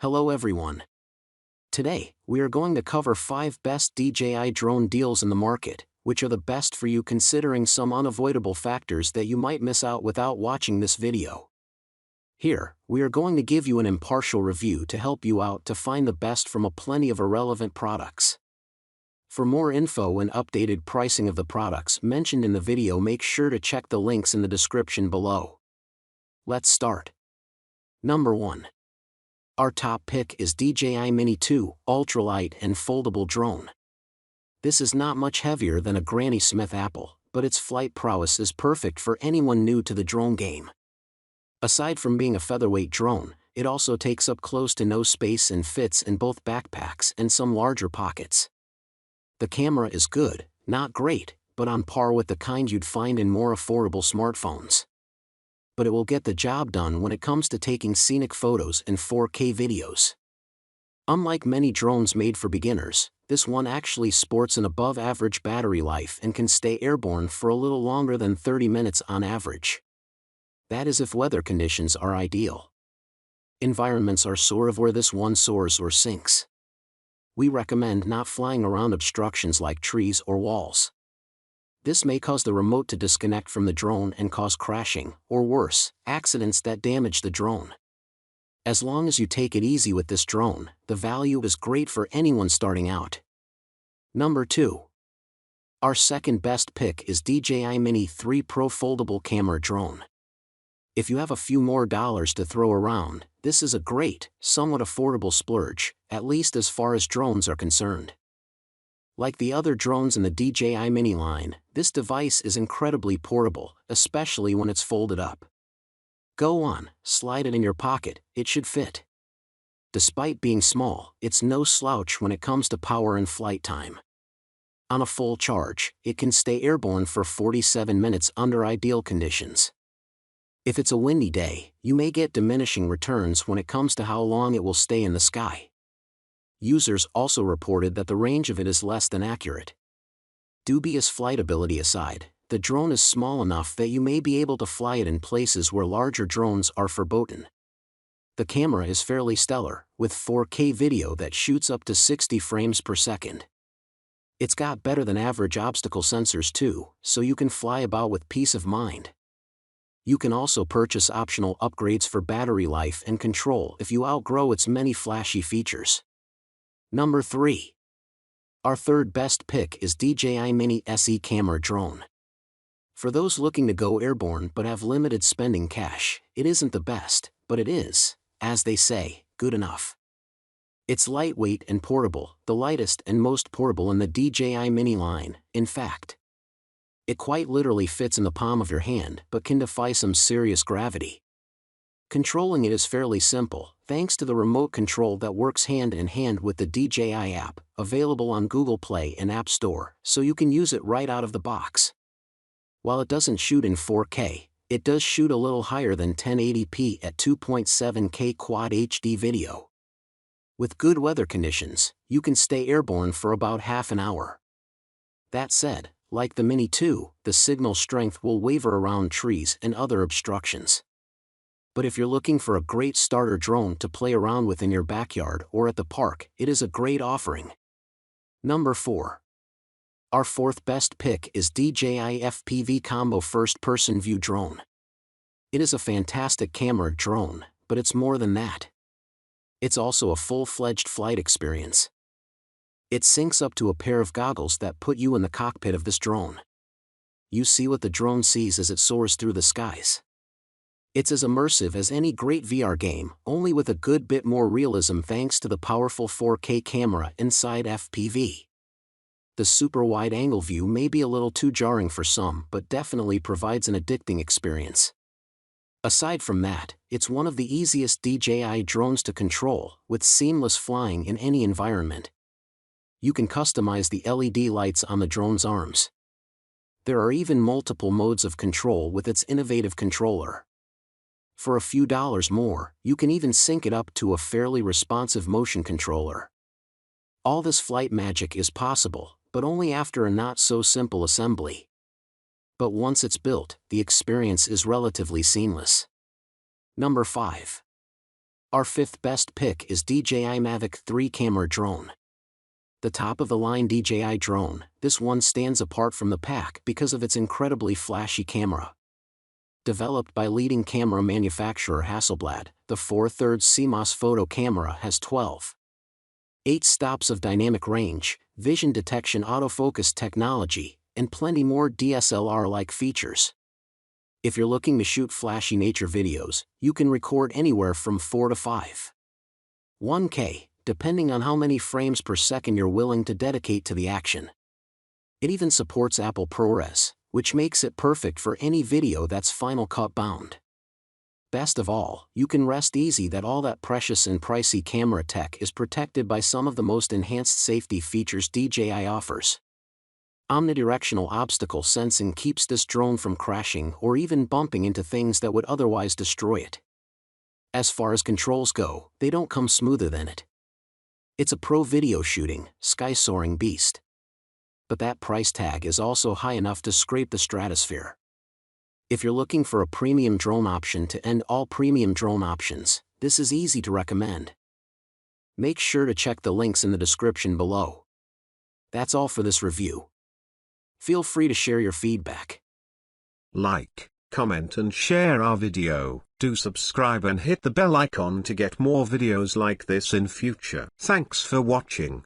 Hello everyone. Today, we are going to cover 5 best DJI drone deals in the market, which are the best for you considering some unavoidable factors that you might miss out without watching this video. Here, we are going to give you an impartial review to help you out to find the best from a plenty of irrelevant products. For more info and updated pricing of the products mentioned in the video, make sure to check the links in the description below. Let's start. Number 1. Our top pick is DJI Mini 2 Ultralight and Foldable Drone. This is not much heavier than a Granny Smith apple, but its flight prowess is perfect for anyone new to the drone game. Aside from being a featherweight drone, it also takes up close to no space and fits in both backpacks and some larger pockets. The camera is good, not great, but on par with the kind you'd find in more affordable smartphones. But it will get the job done when it comes to taking scenic photos and 4K videos. Unlike many drones made for beginners, this one actually sports an above-average battery life and can stay airborne for a little longer than 30 minutes on average. That is if weather conditions are ideal. Environments are sort of where this one soars or sinks. We recommend not flying around obstructions like trees or walls. This may cause the remote to disconnect from the drone and cause crashing, or worse, accidents that damage the drone. As long as you take it easy with this drone, the value is great for anyone starting out. Number 2. Our second best pick is DJI Mini 3 Pro Foldable Camera Drone. If you have a few more dollars to throw around, this is a great, somewhat affordable splurge, at least as far as drones are concerned. Like the other drones in the DJI Mini line, this device is incredibly portable, especially when it's folded up. Go on, slide it in your pocket, it should fit. Despite being small, it's no slouch when it comes to power and flight time. On a full charge, it can stay airborne for 47 minutes under ideal conditions. If it's a windy day, you may get diminishing returns when it comes to how long it will stay in the sky. Users also reported that the range of it is less than accurate. Dubious flight ability aside, the drone is small enough that you may be able to fly it in places where larger drones are verboten. The camera is fairly stellar, with 4K video that shoots up to 60 frames per second. It's got better than average obstacle sensors too, so you can fly about with peace of mind. You can also purchase optional upgrades for battery life and control if you outgrow its many flashy features. Number 3. Our third best pick is DJI Mini SE Camera Drone. For those looking to go airborne but have limited spending cash, it isn't the best, but it is, as they say, good enough. It's lightweight and portable, the lightest and most portable in the DJI Mini line, in fact. It quite literally fits in the palm of your hand but can defy some serious gravity. Controlling it is fairly simple, thanks to the remote control that works hand in hand with the DJI app, available on Google Play and App Store, so you can use it right out of the box. While it doesn't shoot in 4K, it does shoot a little higher than 1080p at 2.7K Quad HD video. With good weather conditions, you can stay airborne for about half an hour. That said, like the Mini 2, the signal strength will waver around trees and other obstructions. But if you're looking for a great starter drone to play around with in your backyard or at the park, it is a great offering. Number 4. Our fourth best pick is DJI FPV Combo First-Person View Drone. It is a fantastic camera drone, but it's more than that. It's also a full-fledged flight experience. It syncs up to a pair of goggles that put you in the cockpit of this drone. You see what the drone sees as it soars through the skies. It's as immersive as any great VR game, only with a good bit more realism thanks to the powerful 4K camera inside FPV. The super wide-angle view may be a little too jarring for some, but definitely provides an addicting experience. Aside from that, it's one of the easiest DJI drones to control, with seamless flying in any environment. You can customize the LED lights on the drone's arms. There are even multiple modes of control with its innovative controller. For a few dollars more, you can even sync it up to a fairly responsive motion controller. All this flight magic is possible, but only after a not-so-simple assembly. But once it's built, the experience is relatively seamless. Number 5. Our fifth best pick is DJI Mavic 3 camera drone. The top-of-the-line DJI drone, this one stands apart from the pack because of its incredibly flashy camera. Developed by leading camera manufacturer Hasselblad, the 4/3 CMOS photo camera has 12.8 stops of dynamic range, vision detection autofocus technology, and plenty more DSLR-like features. If you're looking to shoot flashy nature videos, you can record anywhere from 4 to 5.1K, depending on how many frames per second you're willing to dedicate to the action. It even supports Apple ProRes, which makes it perfect for any video that's Final Cut bound. Best of all, you can rest easy that all that precious and pricey camera tech is protected by some of the most enhanced safety features DJI offers. Omnidirectional obstacle sensing keeps this drone from crashing or even bumping into things that would otherwise destroy it. As far as controls go, they don't come smoother than it. It's a pro video shooting, sky-soaring beast. But that price tag is also high enough to scrape the stratosphere. If you're looking for a premium drone option to end all premium drone options, this is easy to recommend. Make sure to check the links in the description below. That's all for this review. Feel free to share your feedback. Like, comment and share our video. Do subscribe and hit the bell icon to get more videos like this in future. Thanks for watching.